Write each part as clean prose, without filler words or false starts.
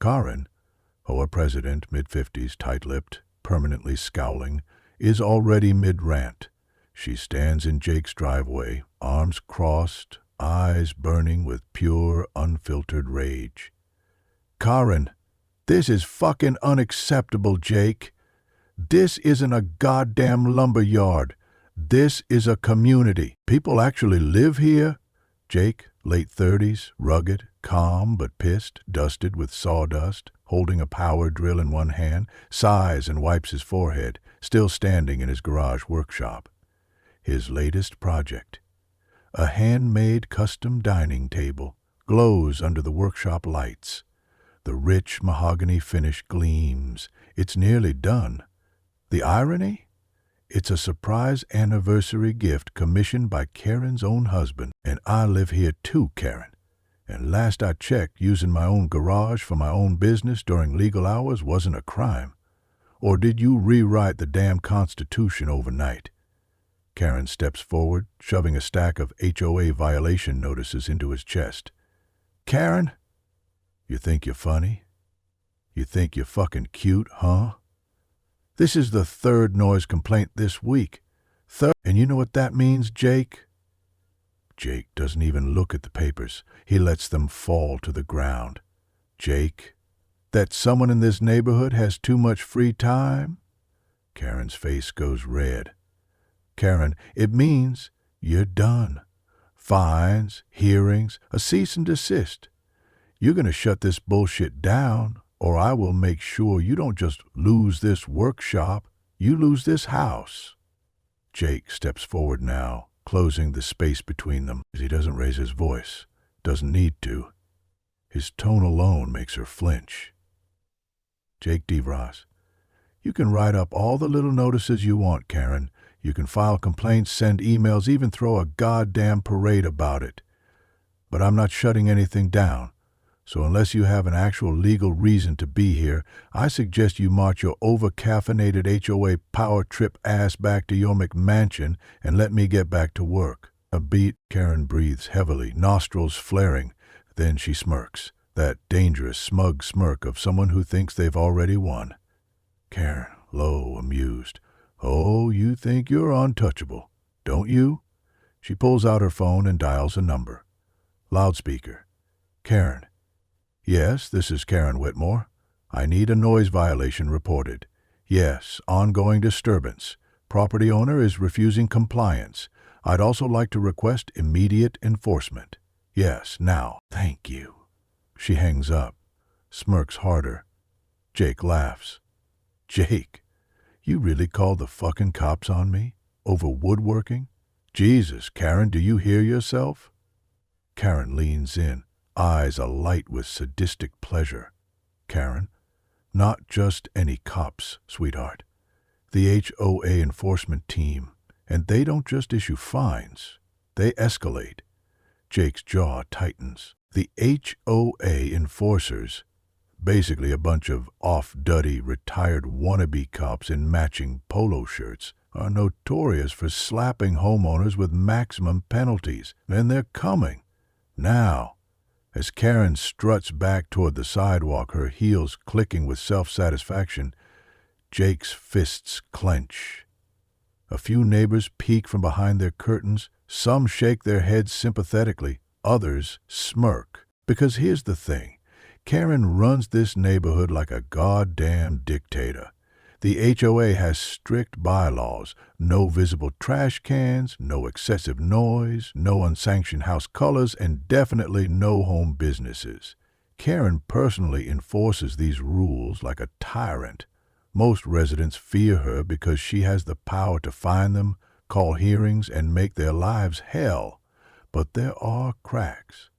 Karen, HOA president, mid-50s, tight-lipped, permanently scowling, is already mid-rant. She stands in Jake's driveway, arms crossed, eyes burning with pure, unfiltered rage. Karen, this is fucking unacceptable, Jake. This isn't a goddamn lumber yard. This is a community. People actually live here. Jake, late 30s, rugged, calm but pissed, dusted with sawdust, holding a power drill in one hand, sighs and wipes his forehead, still standing in his garage workshop. His latest project, a handmade custom dining table, glows under the workshop lights. The rich mahogany finish gleams. It's nearly done. The irony? It's a surprise anniversary gift commissioned by Karen's own husband, and I live here too, Karen. And last I checked, using my own garage for my own business during legal hours wasn't a crime. Or did you rewrite the damn Constitution overnight? Karen steps forward, shoving a stack of HOA violation notices into his chest. Karen, you think you're funny? You think you're fucking cute, huh? This is the third noise complaint this week. And you know what that means, Jake? Jake doesn't even look at the papers. He lets them fall to the ground. Jake, that someone in this neighborhood has too much free time? Karen's face goes red. Karen, it means you're done. Fines, hearings, a cease and desist. You're going to shut this bullshit down, or I will make sure you don't just lose this workshop, you lose this house. Jake steps forward now, closing the space between them. He doesn't raise his voice, doesn't need to. His tone alone makes her flinch. Jake DeVos, you can write up all the little notices you want, Karen. You can file complaints, send emails, even throw a goddamn parade about it. But I'm not shutting anything down. So unless you have an actual legal reason to be here, I suggest you march your over-caffeinated HOA power trip ass back to your McMansion and let me get back to work. A beat, Karen breathes heavily, nostrils flaring. Then she smirks, that dangerous, smug smirk of someone who thinks they've already won. Karen, low, amused. Oh, you think you're untouchable, don't you? She pulls out her phone and dials a number. Loudspeaker. Karen. Yes, this is Karen Whitmore. I need a noise violation reported. Yes, ongoing disturbance. Property owner is refusing compliance. I'd also like to request immediate enforcement. Yes, now. Thank you. She hangs up, smirks harder. Jake laughs. Jake, you really called the fucking cops on me? Over woodworking? Jesus, Karen, do you hear yourself? Karen leans in, eyes alight with sadistic pleasure. Karen, not just any cops, sweetheart. The HOA enforcement team, and they don't just issue fines, they escalate. Jake's jaw tightens. The HOA enforcers, basically a bunch of off-duty, retired wannabe cops in matching polo shirts, are notorious for slapping homeowners with maximum penalties, and they're coming. Now, as Karen struts back toward the sidewalk, her heels clicking with self-satisfaction, Jake's fists clench. A few neighbors peek from behind their curtains. Some shake their heads sympathetically. Others smirk. Because here's the thing. Karen runs this neighborhood like a goddamn dictator. The HOA has strict bylaws. No visible trash cans, no excessive noise, no unsanctioned house colors, and definitely no home businesses. Karen personally enforces these rules like a tyrant. Most residents fear her because she has the power to fine them, call hearings, and make their lives hell. But there are cracks.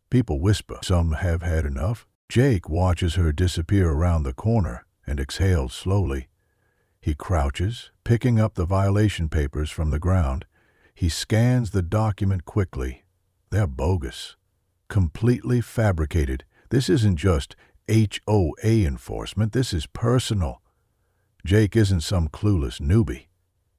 People whisper. Some have had enough. Jake watches her disappear around the corner and exhales slowly. He crouches, picking up the violation papers from the ground. He scans the document quickly. They're bogus. Completely fabricated. This isn't just HOA enforcement. This is personal. Jake isn't some clueless newbie.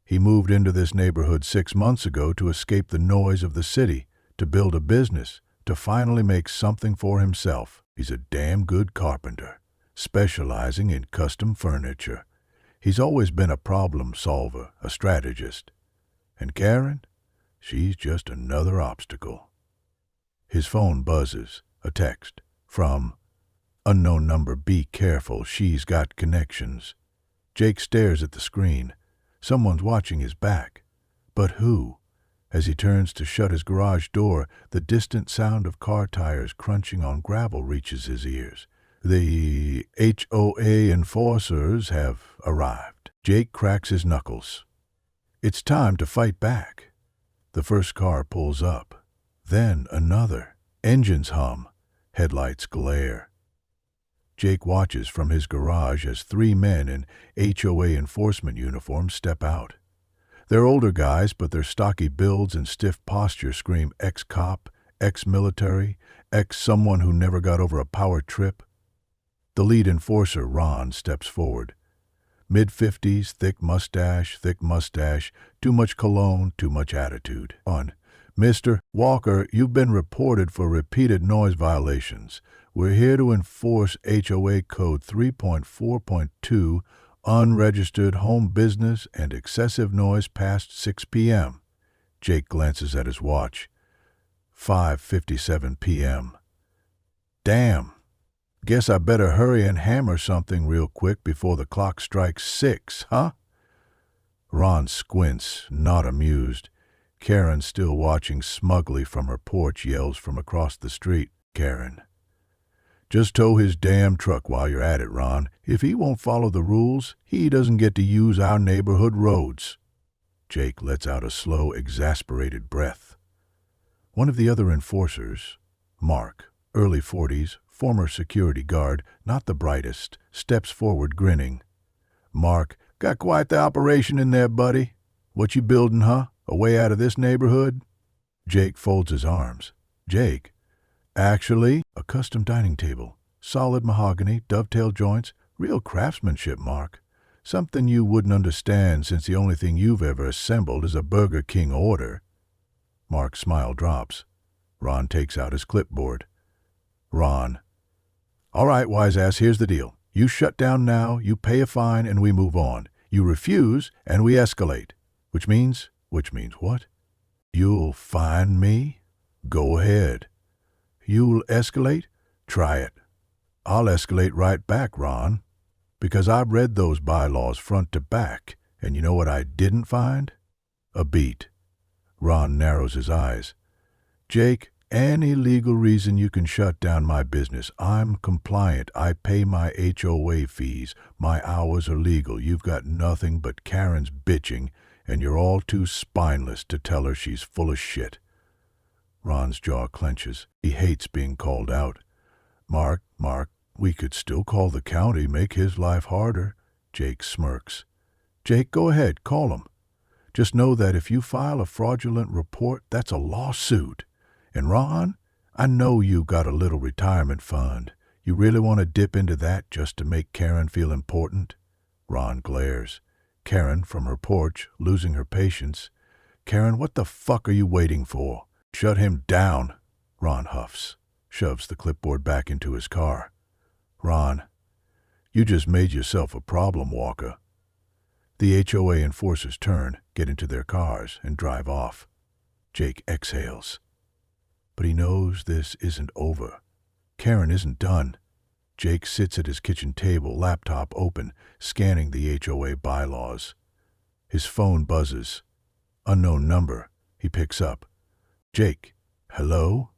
He moved into this neighborhood 6 months ago to escape the noise of the city, to build a business, to finally make something for himself. He's a damn good carpenter, specializing in custom furniture. He's always been a problem solver, a strategist. And Karen? She's just another obstacle. His phone buzzes. A text. From unknown number. Be careful, she's got connections. Jake stares at the screen. Someone's watching his back. But who? As he turns to shut his garage door, the distant sound of car tires crunching on gravel reaches his ears. The HOA enforcers have arrived. Jake cracks his knuckles. It's time to fight back. The first car pulls up. Then another. Engines hum. Headlights glare. Jake watches from his garage as 3 men in HOA enforcement uniforms step out. They're older guys, but their stocky builds and stiff posture scream ex-cop, ex-military, ex-someone who never got over a power trip. The lead enforcer, Ron, steps forward. Mid-50s, thick mustache, too much cologne, too much attitude. On. Mr. Walker, you've been reported for repeated noise violations. We're here to enforce HOA Code 3.4.2, unregistered home business and excessive noise past 6 p.m. Jake glances at his watch. 5:57 p.m. Damn. Guess I better hurry and hammer something real quick before the clock strikes 6, huh? Ron squints, not amused. Karen, still watching smugly from her porch, yells from across the street. Karen. Just tow his damn truck while you're at it, Ron. If he won't follow the rules, he doesn't get to use our neighborhood roads. Jake lets out a slow, exasperated breath. One of the other enforcers, Mark, early 40s, former security guard, not the brightest, steps forward grinning. Mark, got quite the operation in there, buddy. What you building, huh? A way out of this neighborhood? Jake folds his arms. Jake? Actually, a custom dining table. Solid mahogany, dovetail joints, real craftsmanship, Mark. Something you wouldn't understand since the only thing you've ever assembled is a Burger King order. Mark's smile drops. Ron takes out his clipboard. Ron. All right, wise ass, here's the deal. You shut down now, you pay a fine, and we move on. You refuse, and we escalate. Which means what? You'll fine me? Go ahead. You'll escalate? Try it. I'll escalate right back, Ron. Because I've read those bylaws front to back, and you know what I didn't find? A beat. Ron narrows his eyes. Jake, any legal reason you can shut down my business. I'm compliant. I pay my HOA fees. My hours are legal. You've got nothing but Karen's bitching, and you're all too spineless to tell her she's full of shit. Ron's jaw clenches. He hates being called out. Mark, we could still call the county, make his life harder. Jake smirks. Jake, go ahead, call him. Just know that if you file a fraudulent report, that's a lawsuit. And Ron, I know you got a little retirement fund. You really want to dip into that just to make Karen feel important? Ron glares. Karen, from her porch, losing her patience. Karen, what the fuck are you waiting for? Shut him down. Ron huffs, shoves the clipboard back into his car. Ron, you just made yourself a problem, Walker. The HOA enforcers turn, get into their cars, and drive off. Jake exhales. But he knows this isn't over. Karen isn't done. Jake sits at his kitchen table, laptop open, scanning the HOA bylaws. His phone buzzes. Unknown number. He picks up. Jake, hello?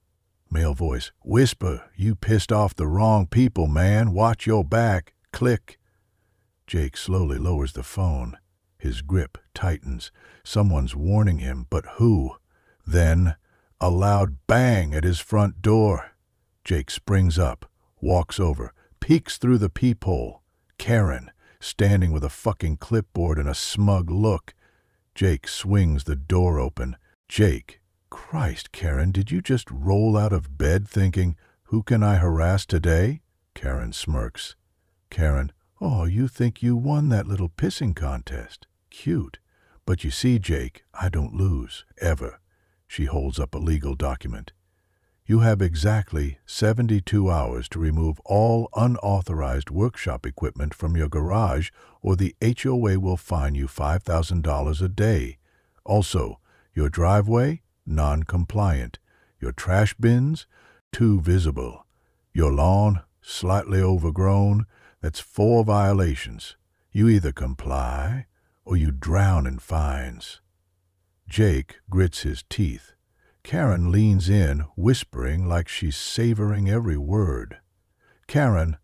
Male voice. Whisper, you pissed off the wrong people, man. Watch your back. Click. Jake slowly lowers the phone. His grip tightens. Someone's warning him, but who? Then, a loud bang at his front door. Jake springs up, walks over, peeks through the peephole. Karen, standing with a fucking clipboard and a smug look. Jake swings the door open. Jake, Christ, Karen, did you just roll out of bed thinking, who can I harass today? Karen smirks. Karen, oh, you think you won that little pissing contest. Cute. But you see, Jake, I don't lose, ever. She holds up a legal document. You have exactly 72 hours to remove all unauthorized workshop equipment from your garage, or the HOA will fine you $5,000 a day. Also, your driveway, non-compliant. Your trash bins, too visible. Your lawn, slightly overgrown. That's 4 violations. You either comply or you drown in fines. Jake grits his teeth. Karen leans in, whispering like she's savoring every word. Karen,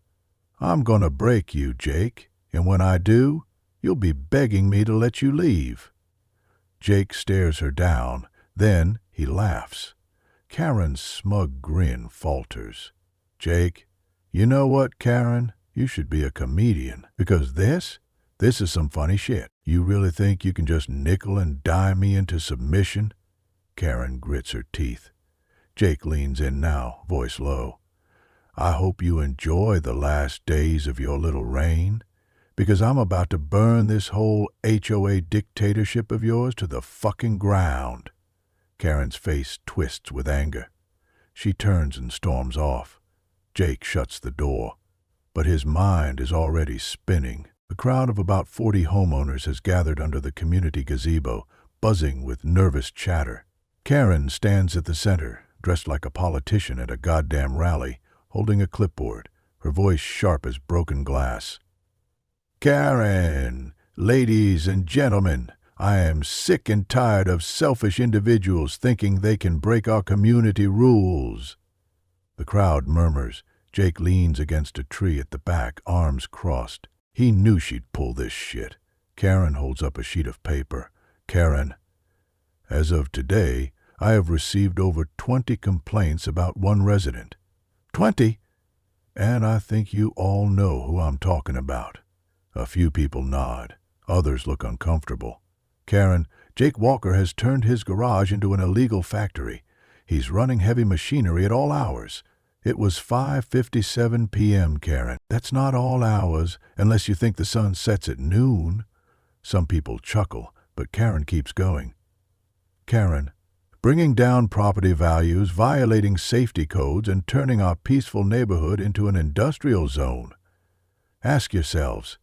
I'm gonna break you, Jake, and when I do, you'll be begging me to let you leave. Jake stares her down, then he laughs. Karen's smug grin falters. Jake, you know what, Karen? You should be a comedian, because this is some funny shit. You really think you can just nickel and dime me into submission? Karen grits her teeth. Jake leans in now, voice low. I hope you enjoy the last days of your little reign, because I'm about to burn this whole HOA dictatorship of yours to the fucking ground. Karen's face twists with anger. She turns and storms off. Jake shuts the door, but his mind is already spinning. A crowd of about 40 homeowners has gathered under the community gazebo, buzzing with nervous chatter. Karen stands at the center, dressed like a politician at a goddamn rally, holding a clipboard, her voice sharp as broken glass. Karen, ladies and gentlemen, I am sick and tired of selfish individuals thinking they can break our community rules. The crowd murmurs. Jake leans against a tree at the back, arms crossed. He knew she'd pull this shit. Karen holds up a sheet of paper. Karen, as of today, I have received over 20 complaints about one resident. 20? And I think you all know who I'm talking about. A few people nod. Others look uncomfortable. Karen, Jake Walker has turned his garage into an illegal factory. He's running heavy machinery at all hours. It was 5:57 p.m., Karen. That's not all hours, unless you think the sun sets at noon. Some people chuckle, but Karen keeps going. Karen, bringing down property values, violating safety codes, and turning our peaceful neighborhood into an industrial zone. Ask yourselves,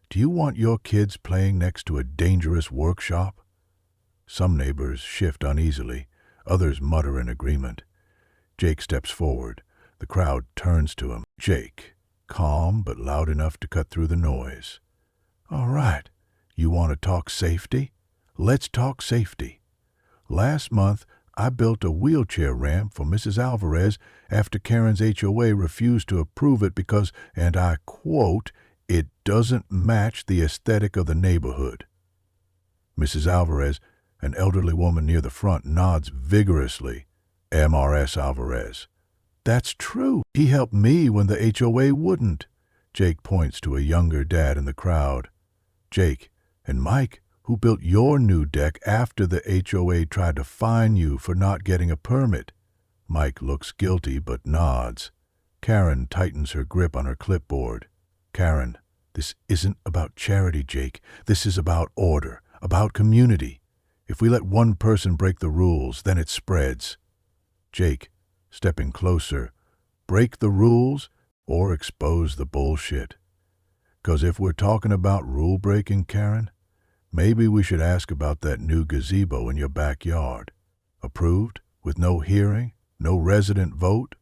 do you want your kids playing next to a dangerous workshop? Some neighbors shift uneasily. Others mutter in agreement. Jake steps forward. The crowd turns to him. Jake, calm but loud enough to cut through the noise. All right, you want to talk safety? Let's talk safety. Last month, I built a wheelchair ramp for Mrs. Alvarez after Karen's HOA refused to approve it because, and I quote, it doesn't match the aesthetic of the neighborhood. Mrs. Alvarez, an elderly woman near the front, nods vigorously. MRS Alvarez. That's true. He helped me when the HOA wouldn't. Jake points to a younger dad in the crowd. Jake, and Mike, who built your new deck after the HOA tried to fine you for not getting a permit. Mike looks guilty but nods. Karen tightens her grip on her clipboard. Karen, this isn't about charity, Jake. This is about order, about community. If we let one person break the rules, then it spreads. Jake, stepping closer, break the rules or expose the bullshit. 'Cause if we're talking about rule breaking, Karen, maybe we should ask about that new gazebo in your backyard. Approved, with no hearing, no resident vote?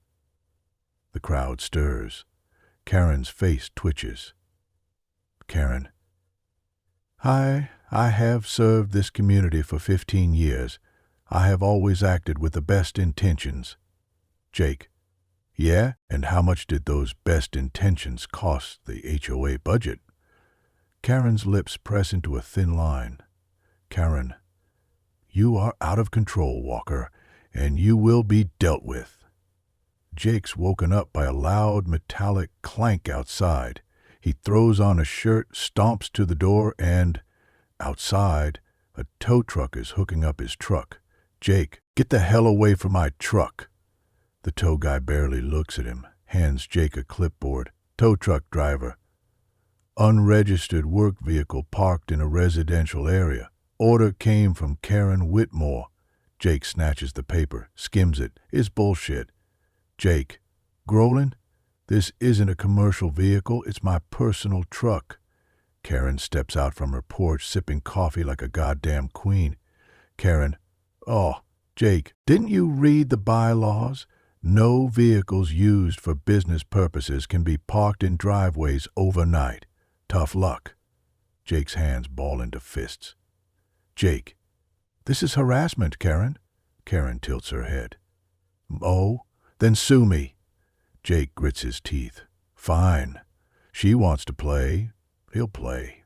The crowd stirs. Karen's face twitches. Karen, I have served this community for 15 years. I have always acted with the best intentions. Jake, yeah? And how much did those best intentions cost the HOA budget? Karen's lips press into a thin line. Karen, you are out of control, Walker, and you will be dealt with. Jake's woken up by a loud metallic clank outside. He throws on a shirt, stomps to the door, and, outside, a tow truck is hooking up his truck. Jake, get the hell away from my truck. The tow guy barely looks at him, hands Jake a clipboard. Tow truck driver. Unregistered work vehicle parked in a residential area. Order came from Karen Whitmore. Jake snatches the paper, skims it. It's bullshit. Jake, Grolan, this isn't a commercial vehicle, it's my personal truck. Karen steps out from her porch, sipping coffee like a goddamn queen. Karen, oh, Jake, didn't you read the bylaws? No vehicles used for business purposes can be parked in driveways overnight. Tough luck. Jake's hands ball into fists. Jake, this is harassment, Karen. Karen tilts her head. Oh, then sue me. Jake grits his teeth. Fine. She wants to play. He'll play.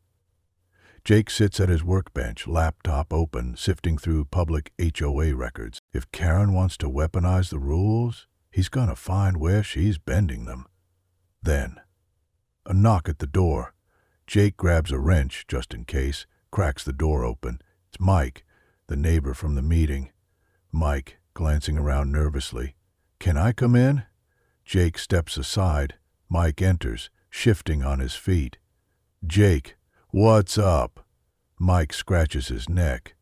Jake sits at his workbench, laptop open, sifting through public HOA records. If Karen wants to weaponize the rules, he's gonna find where she's bending them. Then, a knock at the door. Jake grabs a wrench, just in case, cracks the door open. It's Mike, the neighbor from the meeting. Mike, glancing around nervously. Can I come in? Jake steps aside. Mike enters, shifting on his feet. Jake, what's up? Mike scratches his neck.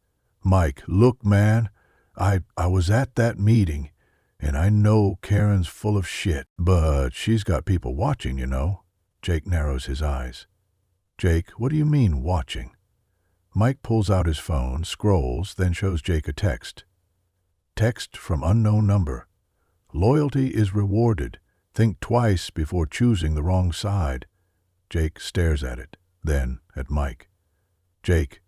Mike, look, man, I was at that meeting, and I know Karen's full of shit, but she's got people watching, you know. Jake narrows his eyes. Jake, what do you mean, watching? Mike pulls out his phone, scrolls, then shows Jake a text. Text from unknown number. Loyalty is rewarded. Think twice before choosing the wrong side. Jake stares at it, then at Mike. Jake,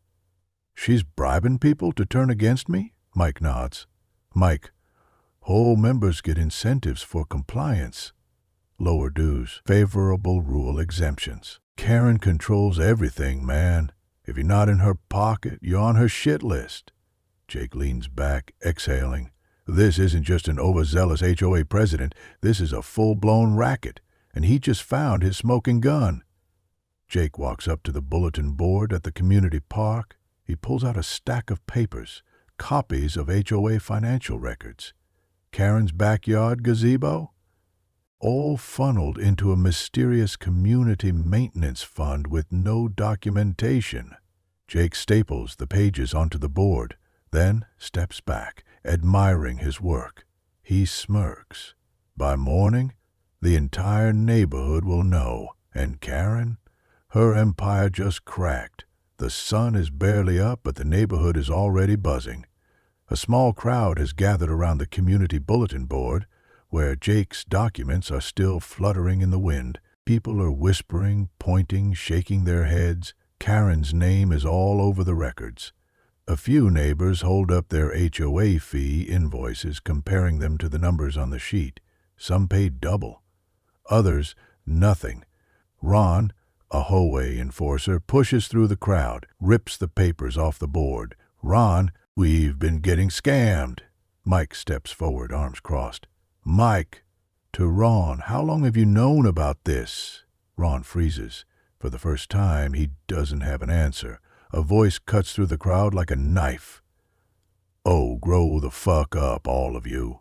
she's bribing people to turn against me? Mike nods. Mike, whole members get incentives for compliance. Lower dues, favorable rule exemptions. Karen controls everything, man. If you're not in her pocket, you're on her shit list. Jake leans back, exhaling. This isn't just an overzealous HOA president. This is a full-blown racket, and he just found his smoking gun. Jake walks up to the bulletin board at the community park. He pulls out a stack of papers, copies of HOA financial records. Karen's backyard gazebo? All funneled into a mysterious community maintenance fund with no documentation. Jake staples the pages onto the board, then steps back, admiring his work. He smirks. By morning, the entire neighborhood will know, and Karen, her empire just cracked. The sun is barely up, but the neighborhood is already buzzing. A small crowd has gathered around the community bulletin board, where Jake's documents are still fluttering in the wind. People are whispering, pointing, shaking their heads. Karen's name is all over the records. A few neighbors hold up their HOA fee invoices, comparing them to the numbers on the sheet. Some paid double. Others, nothing. Ron, a HOA enforcer, pushes through the crowd, rips the papers off the board. Ron, we've been getting scammed. Mike steps forward, arms crossed. Mike, to Ron, how long have you known about this? Ron freezes. For the first time, he doesn't have an answer. A voice cuts through the crowd like a knife. Oh, grow the fuck up, all of you.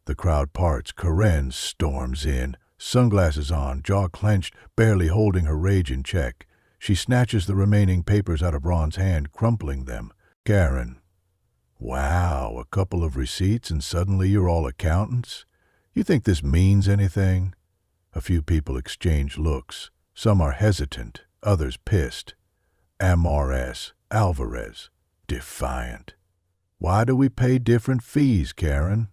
The crowd parts. Karen storms in, sunglasses on, jaw clenched, barely holding her rage in check. She snatches the remaining papers out of Ron's hand, crumpling them. Karen, wow, a couple of receipts and suddenly you're all accountants? You think this means anything? A few people exchange looks. Some are hesitant, others pissed. MRS, Alvarez, defiant. Why do we pay different fees, Karen?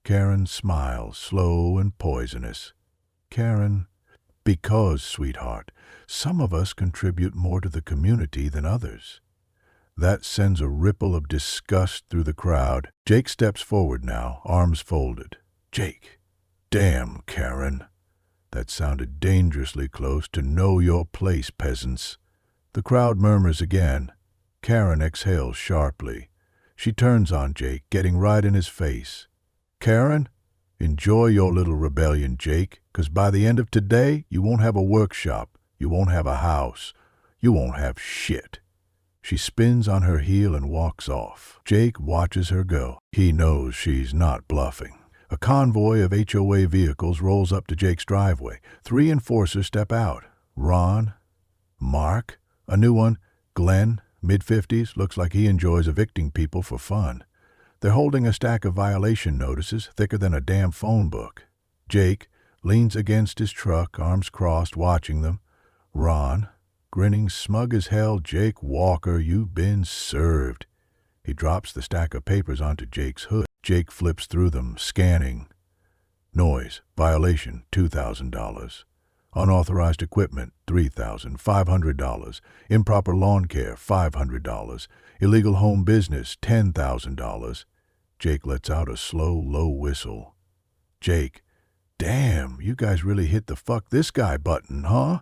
Karen smiles, slow and poisonous. Karen, because, sweetheart, some of us contribute more to the community than others. That sends a ripple of disgust through the crowd. Jake steps forward now, arms folded. Jake, damn, Karen. That sounded dangerously close to know your place, peasants. The crowd murmurs again. Karen exhales sharply. She turns on Jake, getting right in his face. Karen, enjoy your little rebellion, Jake, 'cause by the end of today, you won't have a workshop, you won't have a house, you won't have shit. She spins on her heel and walks off. Jake watches her go. He knows she's not bluffing. A convoy of HOA vehicles rolls up to Jake's driveway. 3 enforcers step out. Ron, Mark, a new one, Glenn, mid-50s, looks like he enjoys evicting people for fun. They're holding a stack of violation notices thicker than a damn phone book. Jake leans against his truck, arms crossed, watching them. Ron, grinning smug as hell. Jake Walker, you've been served. He drops the stack of papers onto Jake's hood. Jake flips through them, scanning. Noise, violation, $2,000. Unauthorized equipment, $3,500. Improper lawn care, $500. Illegal home business, $10,000. Jake lets out a slow, low whistle. Jake, damn, you guys really hit the fuck this guy button, huh?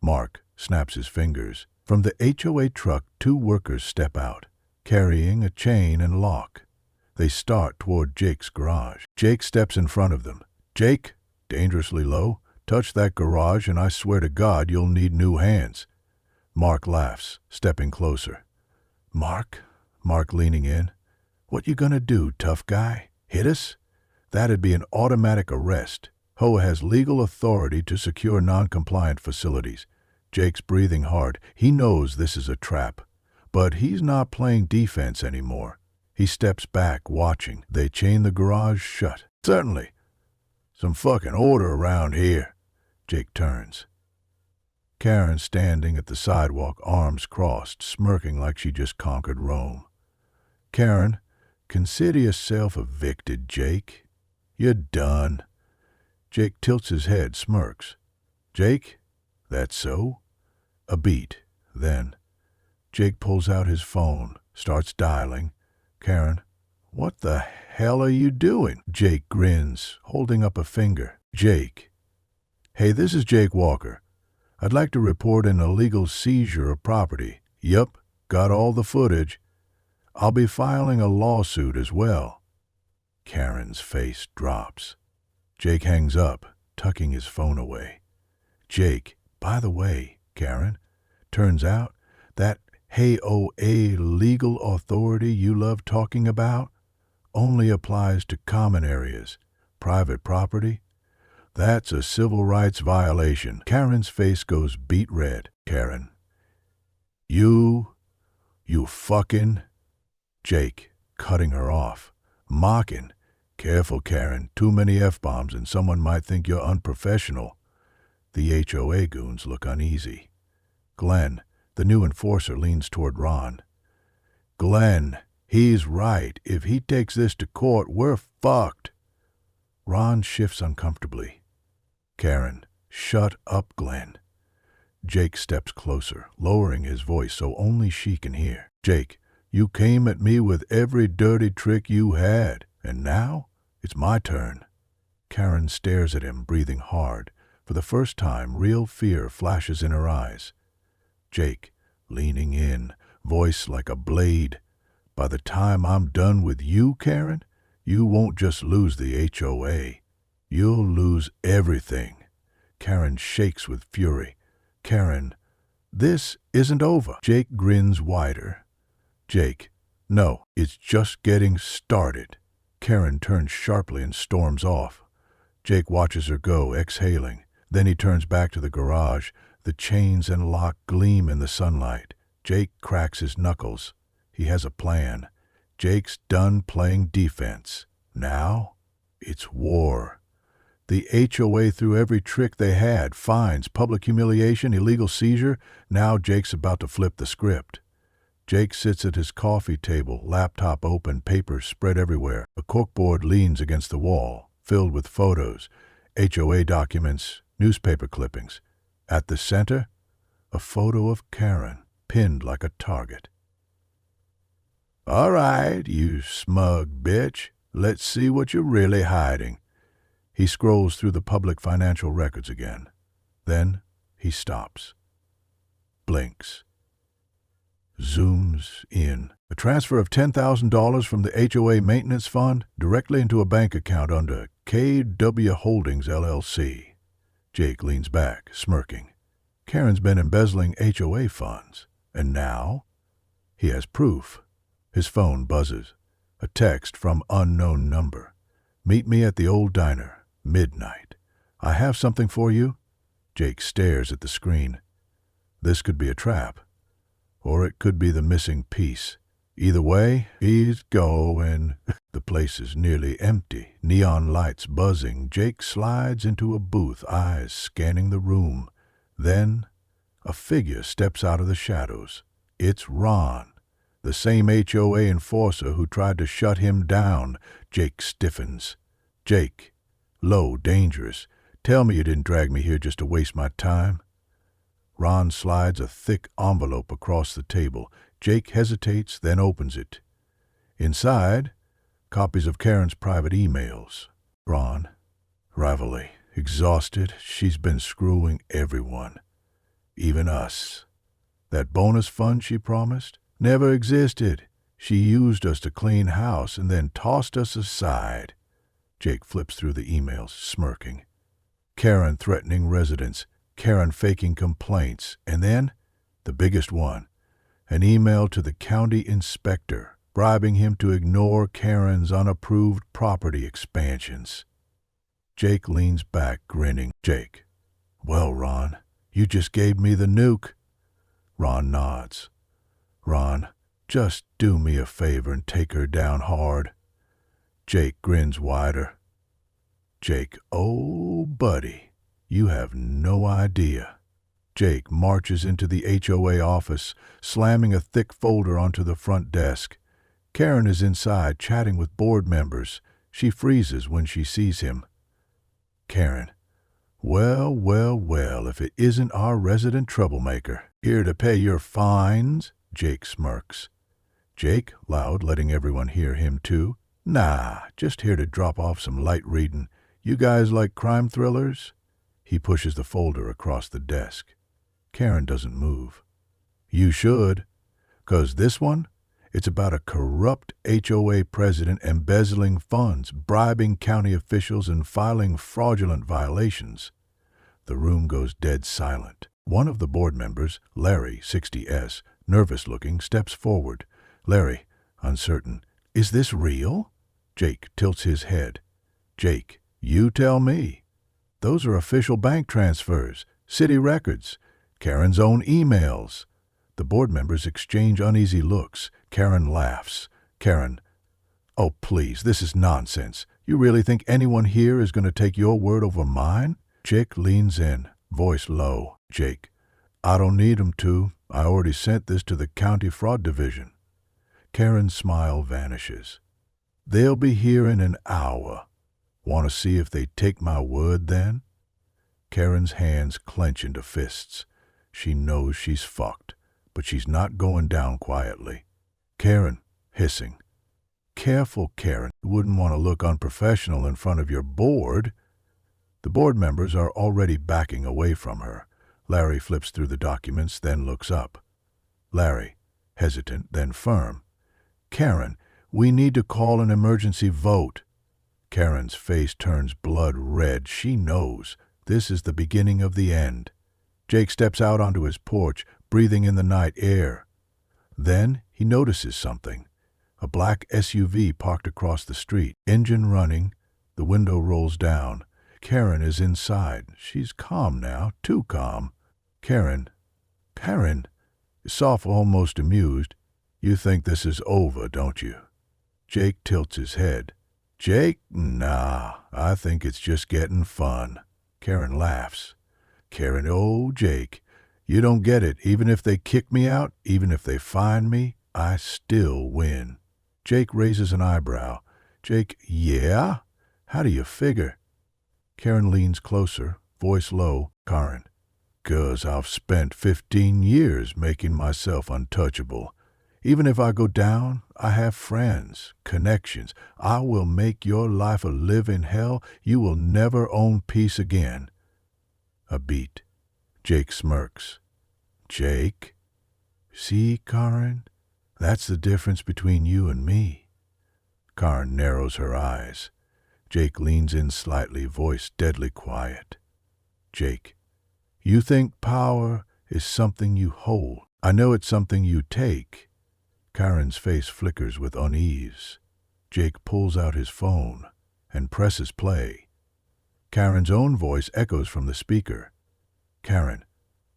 Mark snaps his fingers. From the HOA truck, two workers step out, carrying a chain and lock. They start toward Jake's garage. Jake steps in front of them. Jake, dangerously low, touch that garage and I swear to God you'll need new hands. Mark laughs, stepping closer. Mark leaning in. What you gonna do, tough guy? Hit us? That'd be an automatic arrest. HOA has legal authority to secure non-compliant facilities. Jake's breathing hard. He knows this is a trap. But he's not playing defense anymore. He steps back, watching. They chain the garage shut. Certainly. Some fucking order around here. Jake turns. Karen standing at the sidewalk, arms crossed, smirking like she just conquered Rome. Karen, consider yourself evicted, Jake. You're done. Jake tilts his head, smirks. Jake, that's so? A beat. Then Jake pulls out his phone, starts dialing. Karen, what the hell are you doing? Jake grins, holding up a finger. Jake, hey, this is Jake Walker. I'd like to report an illegal seizure of property. Yup, got all the footage. I'll be filing a lawsuit as well. Karen's face drops. Jake hangs up, tucking his phone away. Jake, by the way, Karen, turns out that HOA legal authority you love talking about only applies to common areas, private property. That's a civil rights violation. Karen's face goes beet red. Karen, you fucking... Jake, cutting her off, mocking. Careful, Karen, too many F-bombs and someone might think you're unprofessional. The HOA goons look uneasy. Glenn, the new enforcer, leans toward Ron. Glenn, he's right. If he takes this to court, we're fucked. Ron shifts uncomfortably. Karen, shut up, Glenn. Jake steps closer, lowering his voice so only she can hear. Jake, you came at me with every dirty trick you had, and now it's my turn. Karen stares at him, breathing hard. For the first time, real fear flashes in her eyes. Jake, leaning in, voice like a blade. By the time I'm done with you, Karen, you won't just lose the HOA. You'll lose everything. Karen shakes with fury. Karen, this isn't over. Jake grins wider. Jake, no, it's just getting started. Karen turns sharply and storms off. Jake watches her go, exhaling. Then he turns back to the garage. The chains and lock gleam in the sunlight. Jake cracks his knuckles. He has a plan. Jake's done playing defense. Now, it's war. The HOA threw every trick they had. Fines, public humiliation, illegal seizure. Now Jake's about to flip the script. Jake sits at his coffee table, laptop open, papers spread everywhere. A corkboard leans against the wall, filled with photos, HOA documents, newspaper clippings. At the center, a photo of Karen, pinned like a target. All right, you smug bitch. Let's see what you're really hiding. He scrolls through the public financial records again. Then he stops. Blinks. Zooms in. A transfer of $10,000 from the HOA maintenance fund directly into a bank account under KW Holdings, LLC. Jake leans back, smirking. Karen's been embezzling HOA funds. And now? He has proof. His phone buzzes. A text from unknown number. Meet me at the old diner. Midnight. I have something for you. Jake stares at the screen. This could be a trap. Or it could be the missing piece. Either way, he's going. The place is nearly empty, neon lights buzzing. Jake slides into a booth, eyes scanning the room. Then, a figure steps out of the shadows. It's Ron, the same HOA enforcer who tried to shut him down. Jake stiffens. Jake, low, dangerous. Tell me you didn't drag me here just to waste my time. Ron slides a thick envelope across the table. Jake hesitates, then opens it. Inside, copies of Karen's private emails. Ron, rivalry, exhausted, she's been screwing everyone. Even us. That bonus fund she promised never existed. She used us to clean house and then tossed us aside. Jake flips through the emails, smirking. Karen threatening residents, Karen faking complaints, and then, the biggest one, an email to the county inspector, bribing him to ignore Karen's unapproved property expansions. Jake leans back, grinning. Jake, well, Ron, you just gave me the nuke. Ron nods. Ron, just do me a favor and take her down hard. Jake grins wider. Jake, oh, buddy, you have no idea. Jake marches into the HOA office, slamming a thick folder onto the front desk. Karen is inside, chatting with board members. She freezes when she sees him. Karen, well, well, well, if it isn't our resident troublemaker. Here to pay your fines? Jake smirks. Jake, loud, letting everyone hear him too. Nah, just here to drop off some light reading. You guys like crime thrillers? He pushes the folder across the desk. Karen doesn't move. You should, 'cause this one, it's about a corrupt HOA president embezzling funds, bribing county officials, and filing fraudulent violations. The room goes dead silent. One of the board members, Larry, 60S, nervous-looking, steps forward. Larry, uncertain, is this real? Jake tilts his head. Jake, you tell me. Those are official bank transfers, city records, Karen's own emails. The board members exchange uneasy looks. Karen laughs. Karen, oh please, this is nonsense. You really think anyone here is going to take your word over mine? Jake leans in, voice low. Jake, I don't need 'em to. I already sent this to the county fraud division. Karen's smile vanishes. They'll be here in an hour. Want to see if they take my word then? Karen's hands clench into fists. She knows she's fucked, but she's not going down quietly. Karen, hissing. Careful, Karen. You wouldn't want to look unprofessional in front of your board. The board members are already backing away from her. Larry flips through the documents, then looks up. Larry, hesitant, then firm. Karen, we need to call an emergency vote. Karen's face turns blood red. She knows this is the beginning of the end. Jake steps out onto his porch, breathing in the night air. Then he notices something. A black SUV parked across the street, engine running. The window rolls down. Karen is inside. She's calm now, too calm. Karen, soft, almost amused. You think this is over, don't you? Jake tilts his head. Jake, nah, I think it's just getting fun. Karen laughs. Karen, oh, Jake, you don't get it. Even if they kick me out, even if they find me, I still win. Jake raises an eyebrow. Jake, yeah? How do you figure? Karen leans closer, voice low. Karen, 'cause I've spent 15 years making myself untouchable. Even if I go down, I have friends, connections. I will make your life a living hell. You will never own peace again. A beat. Jake smirks. Jake? See, Karen? That's the difference between you and me. Karen narrows her eyes. Jake leans in slightly, voice deadly quiet. Jake, you think power is something you hold. I know it's something you take. Karen's face flickers with unease. Jake pulls out his phone and presses play. Karen's own voice echoes from the speaker. Karen,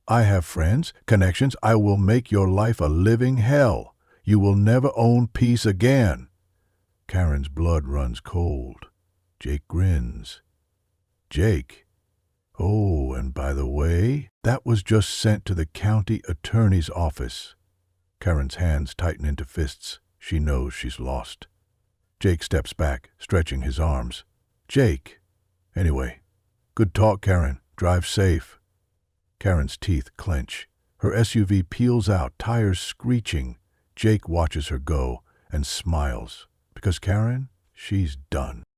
I have friends, connections. I will make your life a living hell. You will never own peace again." Karen's blood runs cold. Jake grins. "Jake? Oh, and by the way, that was just sent to the county attorney's office." Karen's hands tighten into fists. She knows she's lost. Jake steps back, stretching his arms. "Jake! Anyway, good talk, Karen. Drive safe." Karen's teeth clench. Her SUV peels out, tires screeching. Jake watches her go and smiles. Because Karen, she's done.